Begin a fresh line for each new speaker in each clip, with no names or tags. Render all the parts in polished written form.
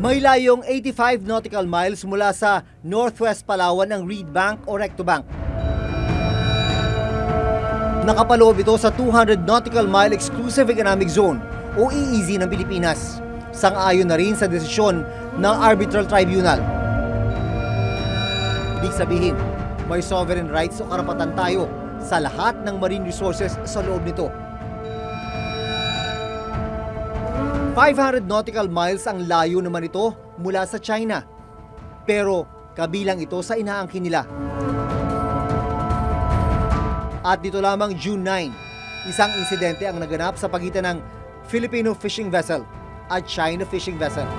May layong 85 nautical miles mula sa Northwest Palawan ang Reed Bank o Recto Bank. Nakapaloob ito sa 200 nautical mile exclusive economic zone o EEZ ng Pilipinas. Sang-ayon na rin sa desisyon ng Arbitral Tribunal. Ibig sabihin, may sovereign rights o karapatan tayo sa lahat ng marine resources sa loob nito. 500 nautical miles ang layo naman ito mula sa China. Pero kabilang ito sa inaangkin nila. At dito lamang June 9, isang insidente ang naganap sa pagitan ng Filipino fishing vessel at China fishing vessel.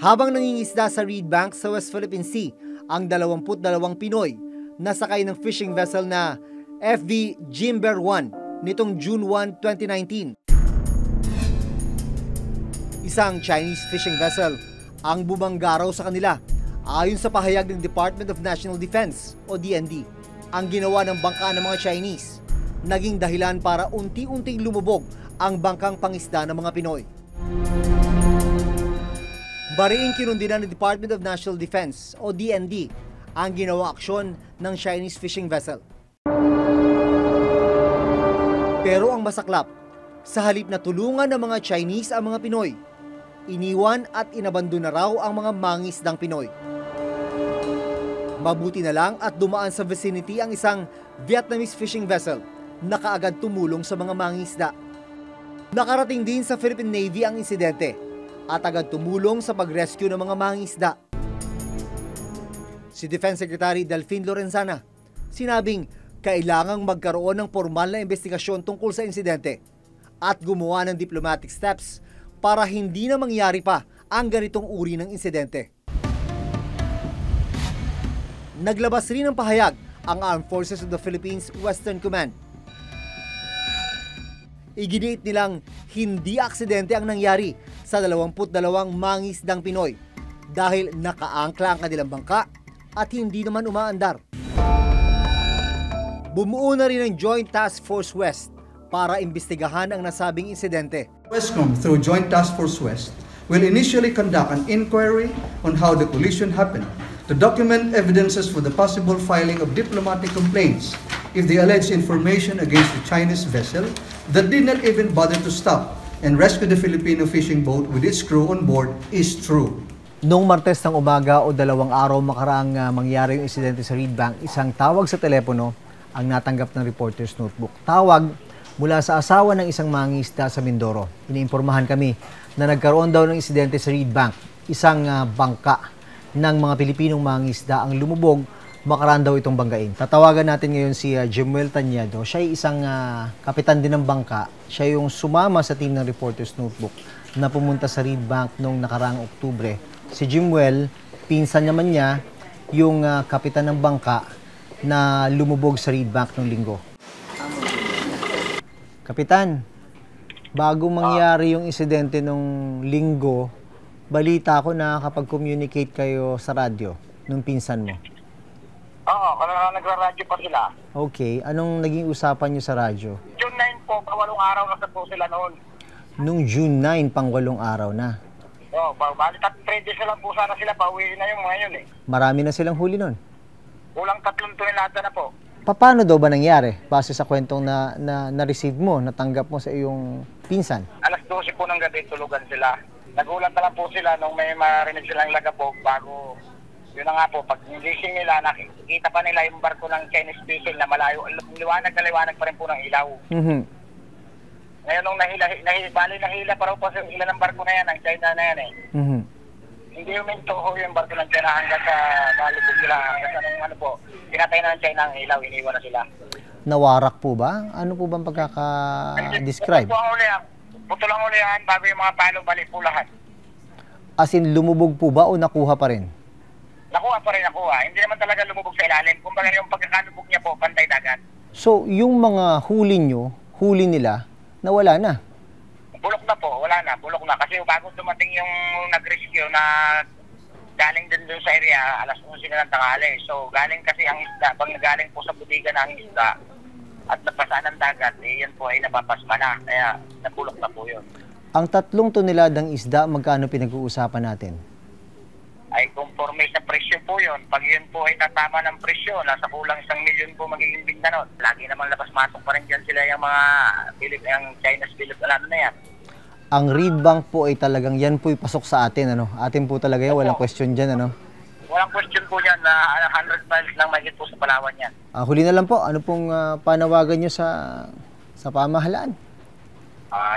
Habang nangingisda sa Reed Bank sa West Philippine Sea, ang 22 Pinoy na sakay ng fishing vessel na FV Jimber 1 nitong June 1, 2019. Isang Chinese fishing vessel ang bumanggaraw sa kanila. Ayon sa pahayag ng Department of National Defense o DND, ang ginawa ng bangka ng mga Chinese naging dahilan para unti-unting lumubog ang bangkang pangisda ng mga Pinoy. Bariing kinundinan ng Department of National Defense o DND ang ginawang aksyon ng Chinese fishing vessel. Pero ang masaklap, sa halip na tulungan ng mga Chinese ang mga Pinoy, iniwan at inabandon na raw ang mga mangisdang Pinoy. Mabuti na lang at dumaan sa vicinity ang isang Vietnamese fishing vessel na kaagad tumulong sa mga mangisda. Nakarating din sa Philippine Navy ang insidente at agad tumulong sa pag-rescue ng mga mangisda. Si Defense Secretary Delfin Lorenzana sinabing kailangang magkaroon ng formal na investigasyon tungkol sa insidente at gumawa ng diplomatic steps para hindi na mangyari pa ang ganitong uri ng insidente. Naglabas rin ng pahayag ang Armed Forces of the Philippines Western Command. Iginiit nilang hindi aksidente ang nangyari sa 22 mangisdang Pinoy dahil nakaangkla ang kanilang bangka at hindi naman umaandar. Bumuo na rin ang Joint Task Force West para imbestigahan ang nasabing insidente.
WESCOM, through Joint Task Force West, will initially conduct an inquiry on how the collision happened to document evidences for the possible filing of diplomatic complaints if the alleged information against the Chinese vessel that did not even bother to stop and rescue the Filipino fishing boat with its crew on board is true.
Noong Martes ng umaga o 2 araw makaraang mangyari yung insidente sa Reed Bank, isang tawag sa telepono ang natanggap ng reporter's notebook. Tawag mula sa asawa ng isang mangingisda sa Mindoro. Iniimpormahan kami na nagkaroon daw ng insidente sa Reed Bank. Isang bangka ng mga Pilipinong mangingisda ang lumubog, makaraan daw itong banggain. Tatawagan natin ngayon si Jimuel Tañedo. Siya ay isang kapitan din ng bangka. Siya yung sumama sa team ng reporter's notebook na pumunta sa Reed Bank noong nakaraang Oktubre. Si Jimuel, pinsan naman niya yung kapitan ng bangka na lumubog sa Reed Bank noong Linggo. Kapitan, bago mangyari yung insidente nung Linggo, balita ko na kapag-communicate kayo sa radyo nung pinsan mo.
Oo, nagra-radyo pa sila.
Okay, anong naging usapan nyo sa radyo?
June 9 po, 8 araw na po sila noon.
Nung June 9, pang 8 araw na.
Oo, bali 3 days na lang po sana sila, pauwi na yung mga yun eh.
Marami na silang huli nun.
Kulang 3 tonelada na po.
Paano daw ba nangyari? Base sa kwentong na-receive mo, natanggap mo sa iyong pinsan?
Alas 12 po ng gabi, tulugan sila. Nagulat na lang po sila nung may marinig silang lagabog bago, yun na nga po, pag gising nila, nakikita pa nila yung barko ng Chinese vessel na malayo, liwanag na liwanag pa rin po ng ilaw. Ngayon nung nahila pa raw po yung ilan ng barko na yan, ng China na yan eh. Hindi huminto yung barko ng China hanggang sa malubog sila, hanggang sa ano po, pinatay na ng China ang ilaw, iniwan na sila.
Nawarak po ba? Ano po bang pagkaka-describe?
Puto lang ulihan bago yung mga palo, balik po lahat.
As in, lumubog po ba o nakuha pa rin?
Nakuha pa rin, nakuha. Hindi naman talaga lumubog sa ilalim. Kumbaga yung pagkakalubog niya po, pantay dagat.
So, yung mga huli nila, nawala na?
Bulok na po, wala na, bulok na. Kasi bago dumating yung nag-rescue na galing din doon sa area, alas 11 na ng tanghali. So, galing kasi ang isda, pag galing po sa budiga ng isda, at napasaan ng dagat, yan po ay napapasma na. Kaya nabulok na po yun.
Ang 3 toneladang isda, magkano pinag-uusapan natin?
Ay conforme sa presyo po yun. Pag yun po ay tatama ng presyo, nasa kulang 1 milyon po magiging bigta nun. Lagi naman labas-masok pa rin dyan sila yung mga yung Chinese Philippine na yan.
Ang reed bank po ay talagang yan po'y pasok sa atin, ano? Atin po talaga yan, walang question dyan, ano?
Walang question po yan na 100 miles lang mahigit po sa Palawan yan.
Huli na lang po, ano pong panawagan nyo sa pamahalaan?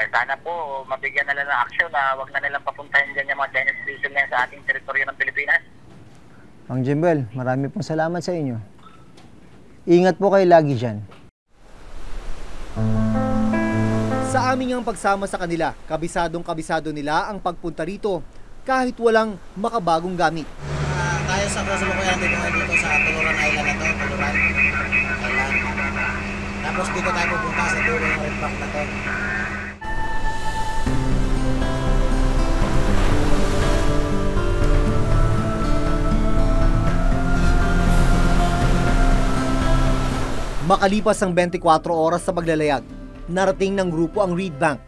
Sana po mabigyan nila ng aksyon na wag na nilang papuntahin dyan yung mga Chinese vessel na yan sa ating teritoryo ng Pilipinas.
Mang Jimwell, marami pong salamat sa inyo. Ingat po kayo lagi dyan. Sa aming ang pagsama sa kanila, kabisadong-kabisado nila ang pagpunta rito kahit walang makabagong gamit.
Tayo sa kasalukuyan dito sa Tuluran Island na to, Tuluran Island. Tapos dito tayo pupunta sa dulo ng reed bank na to.
Makalipas ang 24 oras sa paglalayag, narating ng grupo ang reed bank.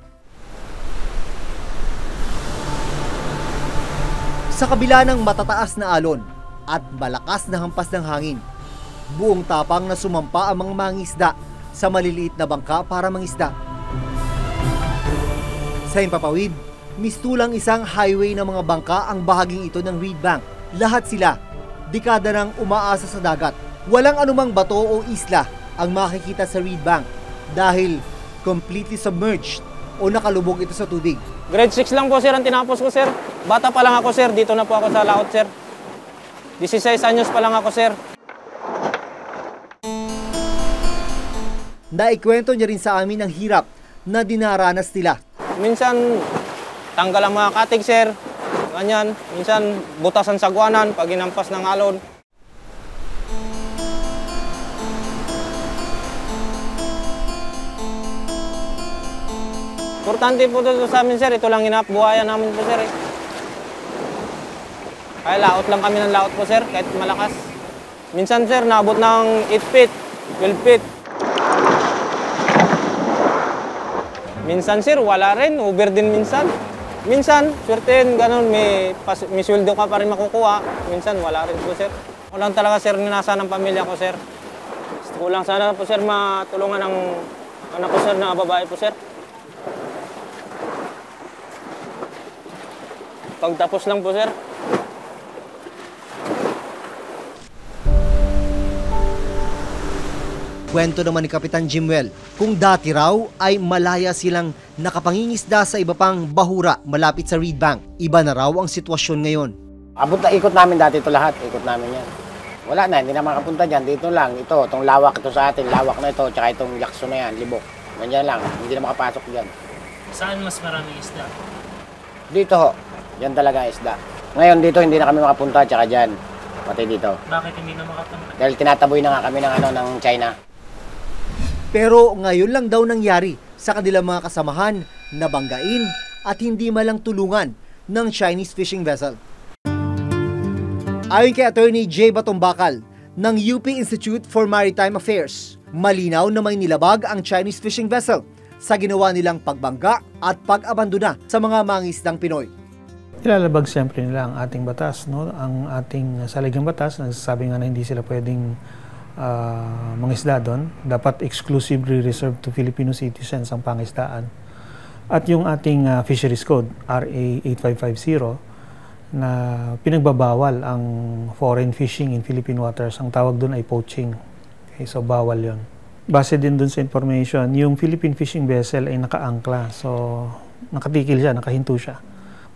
Sa kabila ng matataas na alon at malakas na hampas ng hangin, buong tapang na sumampa ang mga mangisda sa maliliit na bangka para mangisda. Sa Himpapawid, mistulang isang highway ng mga bangka ang bahaging ito ng reed bank. Lahat sila, dekada nang umaasa sa dagat. Walang anumang bato o isla ang makikita sa reed bank dahil completely submerged o nakalubog ito sa tubig.
Grade 6 lang po sir ang tinapos ko sir. Bata pa lang ako sir, dito na po ako sa laot sir. 16 anyos pa lang ako sir.
Naikwento niya rin sa amin ang hirap na dinaranas nila.
Minsan tanggal ang mga katig sir, ganyan. Minsan butasan sa guwanan pag inampas ng alon. Importante po ito sa amin sir, ito lang inabuhayan namin po sir. Kaya laot lang kami ng laot po sir, kahit malakas. Minsan sir, naabot ng 8 feet, 12 feet. Minsan sir, wala rin, over din minsan. Minsan, swertein, ganun, may sweldo ka pa rin makukuha. Minsan, wala rin po sir. Walang talaga sir, ninasa ng pamilya ko sir. Gusto ko lang sana po sir, matulungan ng anak ko sir na babae po sir. Pagtapos lang po, sir.
Kwento naman ni Kapitan Jimwell, kung dati raw ay malaya silang nakapangingisda sa iba pang bahura malapit sa reed bank. Iba na raw ang sitwasyon ngayon.
Abot na ikot namin dati ito lahat, ikot namin yan. Wala na, hindi na makapunta dyan. Dito lang, ito, itong lawak ito sa atin, lawak na ito, tsaka itong yakso na yan, libok. Ganyan lang, hindi na makapasok dyan.
Saan mas maraming isda?
Dito ho, yan talaga ang isda. Ngayon dito hindi na kami makapunta, tsaka dyan, pati dito.
Bakit hindi na makapunta?
Dahil tinataboy na nga kami ng China.
Pero ngayon lang daw nangyari sa kanilang mga kasamahan na banggain at hindi malang tulungan ng Chinese fishing vessel. Ayon kay Attorney J. Batombakal ng UP Institute for Maritime Affairs, malinaw na may nilabag ang Chinese fishing vessel sa ginawa nilang pagbangga at pag-abandona sa mga mangisdang Pinoy.
Ilalabag siyempre nila ang ating batas, no? Ang ating saligang batas, nagsasabi nga na hindi sila pwedeng mangisda doon. Dapat exclusively reserved to Filipino citizens ang pangisdaan. At yung ating Fisheries Code, RA 8550, na pinagbabawal ang foreign fishing in Philippine waters. Ang tawag doon ay poaching. Okay, so bawal yon. Base din doon sa information, yung Philippine fishing vessel ay nakaangkla. So nakatikil siya, nakahinto siya.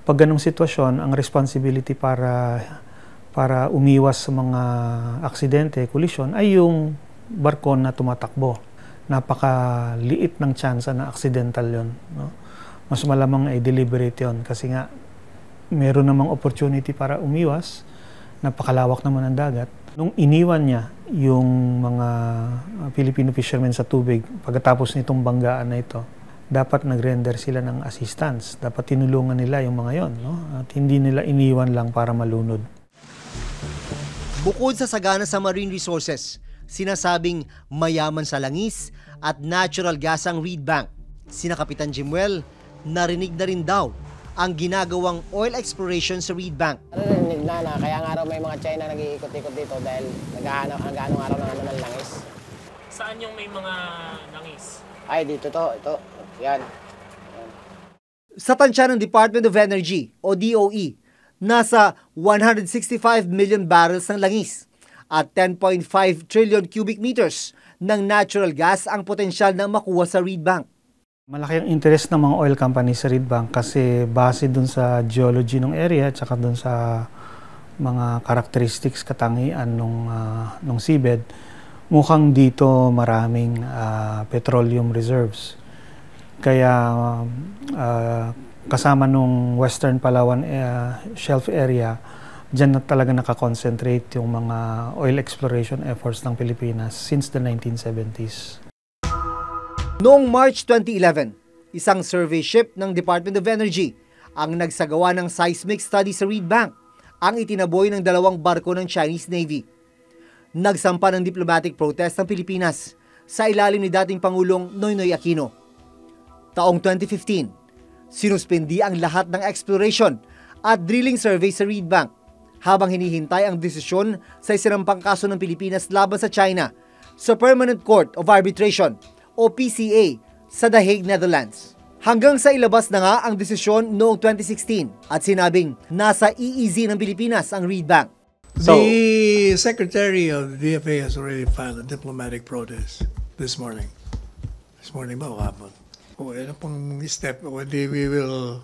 Pag ganong sitwasyon, ang responsibility para umiwas sa mga aksidente, collision, ay yung barko na tumatakbo. Napakaliit ng tsansa na accidental yon, no? Mas malamang ay deliberate yon kasi nga meron namang opportunity para umiwas, napakalawak naman ang dagat. Nung iniwan niya yung mga Filipino fishermen sa tubig, pagkatapos nitong banggaan na ito, dapat nag-render sila ng assistance. Dapat tinulungan nila yung mga yon, no? At hindi nila iniwan lang para malunod.
Bukod sa sagana sa marine resources, sinasabing mayaman sa langis at natural gas ang Reed Bank. Sina Kapitan Jimuel, narinig na rin daw ang ginagawang oil exploration sa Reed Bank.
Narinig na, kaya nga raw may mga China nag-iikot-ikot dito dahil nag-aanong araw na ng langis.
Saan yung may mga langis?
Ay, dito to, ito, yan.
Sa tansya ng Department of Energy o DOE, nasa 165 million barrels ng langis at 10.5 trillion cubic meters ng natural gas ang potensyal na makuha sa Reed Bank.
Malaki ang interest ng mga oil companies sa Reed Bank kasi base dun sa geology ng area at saka dun sa mga characteristics katangian nung seabed, mukhang dito maraming petroleum reserves. Kaya kasama nung Western Palawan Shelf area, dyan na talaga nakakonsentrate yung mga oil exploration efforts ng Pilipinas since the 1970s.
Noong March 2011, isang survey ship ng Department of Energy ang nagsagawa ng seismic study sa Reed Bank, ang itinaboy ng 2 barko ng Chinese Navy. Nagsampa ng diplomatic protest ng Pilipinas sa ilalim ni dating Pangulong Noynoy Aquino. Taong 2015, sinuspindi ang lahat ng exploration at drilling survey sa Reed Bank habang hinihintay ang desisyon sa isinampang kaso ng Pilipinas laban sa China sa Permanent Court of Arbitration o PCA sa The Hague, Netherlands. Hanggang sa ilabas na nga ang desisyon noong 2016 at sinabing nasa EEZ ng Pilipinas ang Reed Bank.
The Secretary of the DFA has already filed a diplomatic protest this morning. This morning ba o hapon? O ano pong step, we will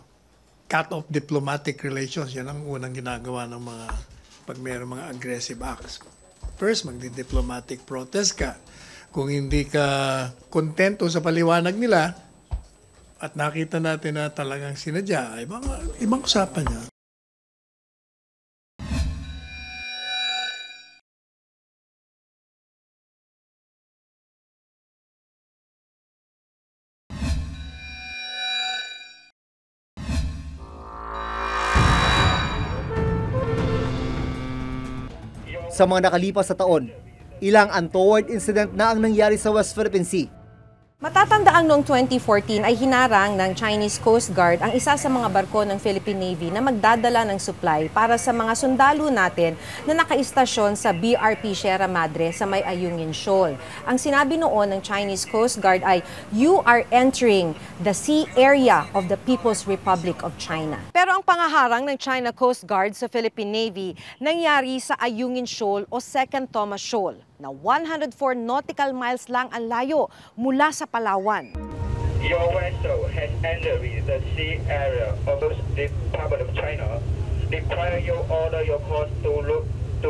cut off diplomatic relations. Yan ang unang ginagawa ng mga pag mayroong mga aggressive acts. First, magdi-diplomatic protest ka. Kung hindi ka kontento sa paliwanag nila at nakita natin na talagang sinadya, ibang usapan niya.
Sa mga nakalipas na taon, ilang untoward incident na ang nangyari sa West Philippine Sea.
Matatandaang noong 2014 ay hinarang ng Chinese Coast Guard ang isa sa mga barko ng Philippine Navy na magdadala ng supply para sa mga sundalo natin na nakaistasyon sa BRP Sierra Madre sa may Ayungin Shoal. Ang sinabi noon ng Chinese Coast Guard ay, "You are entering the sea area of the People's Republic of China." Pero ang pangaharang ng China Coast Guard sa Philippine Navy nangyari sa Ayungin Shoal o Second Thomas Shoal, na 104 nautical miles lang ang layo mula sa Palawan.
Your vessel has entered the sea area of the Republic of China. Require you order your course to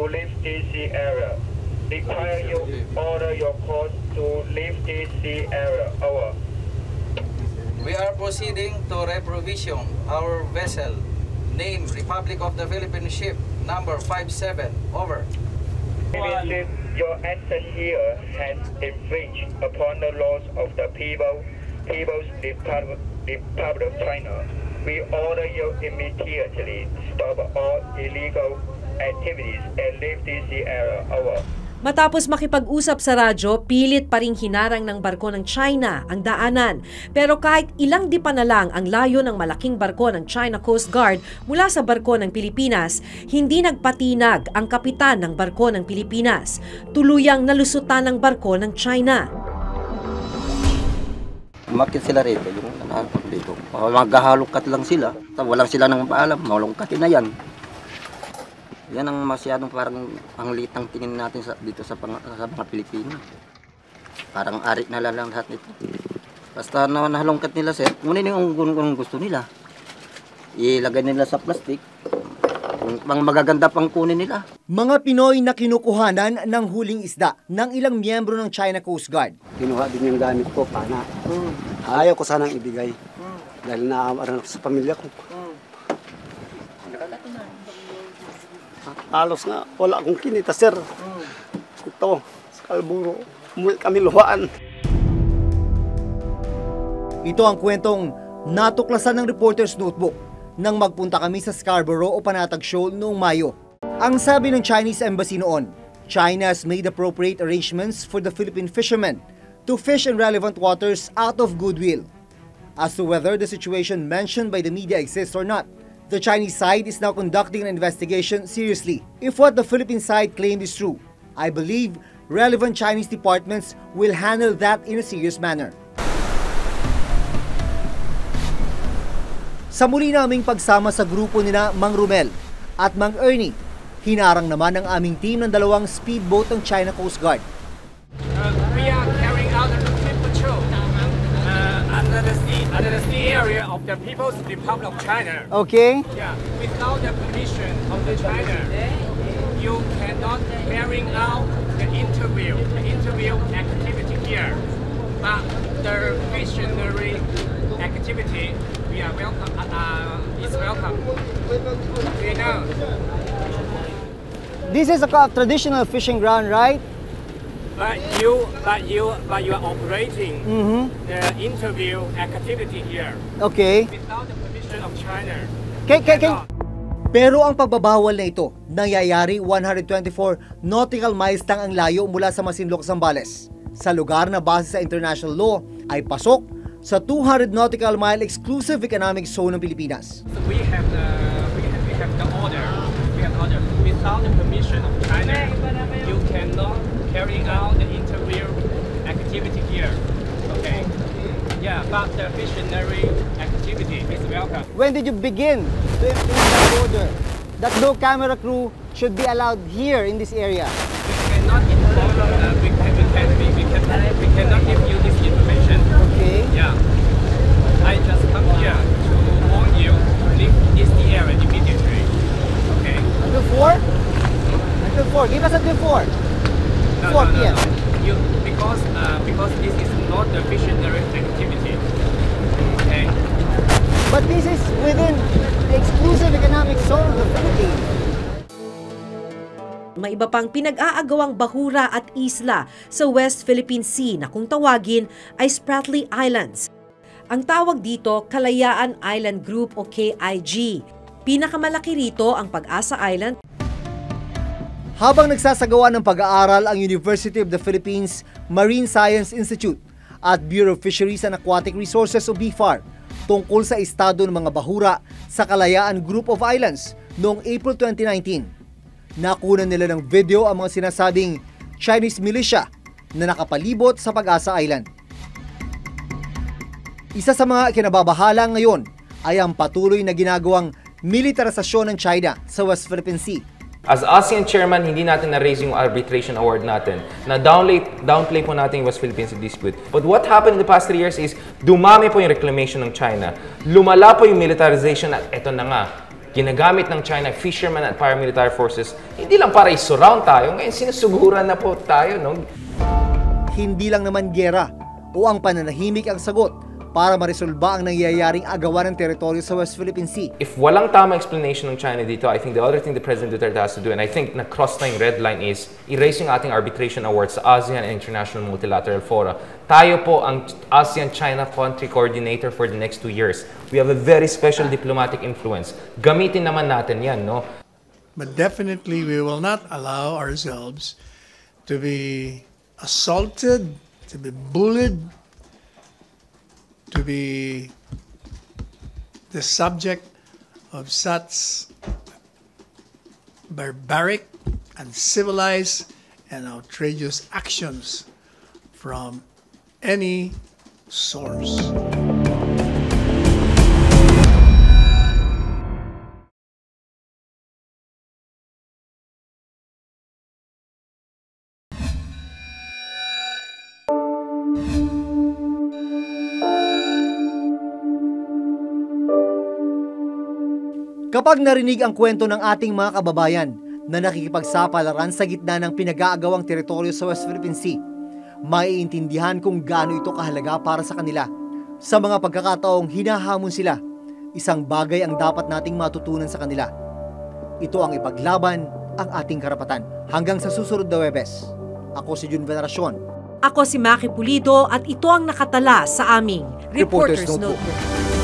leave this sea area. Require you order your course to leave this sea area. Over.
We are proceeding to reprovision our vessel, name Republic of the Philippines ship, number 57. Over.
Your action here has infringed upon the laws of the People's Republic of China. We order you immediately stop all illegal activities and leave this area. Over.
Matapos makipag-usap sa radyo, pilit pa ring hinarang ng barko ng China ang daanan. Pero kahit ilang dipa na lang ang layo ng malaking barko ng China Coast Guard mula sa barko ng Pilipinas, hindi nagpatinag ang kapitan ng barko ng Pilipinas. Tuluyang nalusutan ng barko ng China.
Umakit sila rito, yung nahanap dito. Maghahalongkat lang sila. Walang sila nang paalam, malungkatin na yan. Yan ang masyadong parang panglitang tingin natin dito sa mga Pilipino. Parang ari na lang lahat nito. Basta nahalongkat nila, sir, kunin yung gusto nila. Ilagay nila sa plastic. Mga magaganda pang kunin nila.
Mga Pinoy na kinukuhanan ng huling isda ng ilang miyembro ng China Coast Guard.
Kinuha din yung gamit ko, pana. Ayaw ko sanang ibigay. Dahil naaaran ako sa pamilya ko. Halos nga, wala akong kinita, sir. Ito, sa Kalburo, umuwi kami luhaan.
Ito ang kwentong natuklasan ng Reporter's Notebook nang magpunta kami sa Scarborough o Panatag Shoal noong Mayo. Ang sabi ng Chinese Embassy noon, China has made appropriate arrangements for the Philippine fishermen to fish in relevant waters out of goodwill. As to whether the situation mentioned by the media exists or not, the Chinese side is now conducting an investigation seriously. If what the Philippine side claimed is true, I believe relevant Chinese departments will handle that in a serious manner. Sa muli naming pagsama sa grupo nina Mang Romel at Mang Ernie, hinarang naman ang aming team ng dalawang speedboat ng China Coast Guard.
We are carrying out a routine patrol under the sea area of the People's Republic of China.
Okay.
Yeah, without the permission of the China, you cannot carry out the interview activity here. But the missionary activity, we are welcome. Is welcome. You know.
This is a traditional fishing ground, right?
But you are operating the interview activity here.
Okay.
Without the permission of China.
Pero ang pagbabawal na ito, nangyayari 124 nautical miles lang ang layo mula sa Masinloc, Zambales. Sa lugar na base sa international law ay pasok sa 200 nautical mile exclusive economic zone ng Pilipinas.
So we have the order. We have order. Without the permission of China, you cannot carry out the interview activity here. Okay. Yeah, but the missionary activity is welcome.
When did you begin to implement that order that no camera crew should be allowed here in this area?
We cannot inform. We cannot give you this information.
Okay.
Yeah. I just come here to warn you to leave this area immediately. Okay.
Until 4? Until 4. Give us until 4. 4 p.m.
No. Because this is not the missionary activity. Okay.
But this is within the exclusive economic zone of the Philippines.
May iba pang pinag-aagawang bahura at isla sa West Philippine Sea na kung tawagin ay Spratly Islands. Ang tawag dito, Kalayaan Island Group o KIG. Pinakamalaki rito ang Pag-asa Island.
Habang nagsasagawa ng pag-aaral ang University of the Philippines Marine Science Institute at Bureau of Fisheries and Aquatic Resources o BFAR tungkol sa estado ng mga bahura sa Kalayaan Group of Islands noong April 2019, nakunan nila ng video ang mga sinasabing Chinese militia na nakapalibot sa Pag-asa Island. Isa sa mga kinababahala ngayon ay ang patuloy na ginagawang militarisasyon ng China sa West Philippine Sea.
As ASEAN chairman, hindi natin na-raise yung arbitration award natin. Na-downplay po natin yung West Philippine Sea dispute. But what happened in the past 3 years is dumami po yung reclamation ng China. Lumala po yung militarization at eto na nga. Ginagamit ng China fishermen at paramilitary forces, hindi lang para i-surround tayo, ngayon sinusuguran na po tayo, no?
Hindi lang naman giyera o ang pananahimik ang sagot para maresolba ang nangyayaring agawan ng teritoryo sa West Philippine Sea.
If walang tama explanation ng China dito, I think the other thing the President Duterte has to do, and I think na-cross na yung red line, is erase yung ating arbitration awards sa ASEAN and international multilateral fora. Tayo po ang ASEAN-China Country Coordinator for the next 2 years. We have a very special diplomatic influence. Gamitin naman natin yan, no?
But definitely we will not allow ourselves to be assaulted, to be bullied, to be the subject of such barbaric, uncivilized, and outrageous actions from any source.
Kapag narinig ang kwento ng ating mga kababayan na nakikipagsapalaran sa gitna ng pinag-aagawang teritoryo sa West Philippine Sea, maiintindihan kung gaano ito kahalaga para sa kanila. Sa mga pagkakataong hinahamon sila, isang bagay ang dapat nating matutunan sa kanila. Ito ang ipaglaban ang ating karapatan. Hanggang sa susunod na Huwebes, ako si Jun Veneracion.
Ako si Maki Pulido at ito ang nakatala sa aming Reporter's Notebook.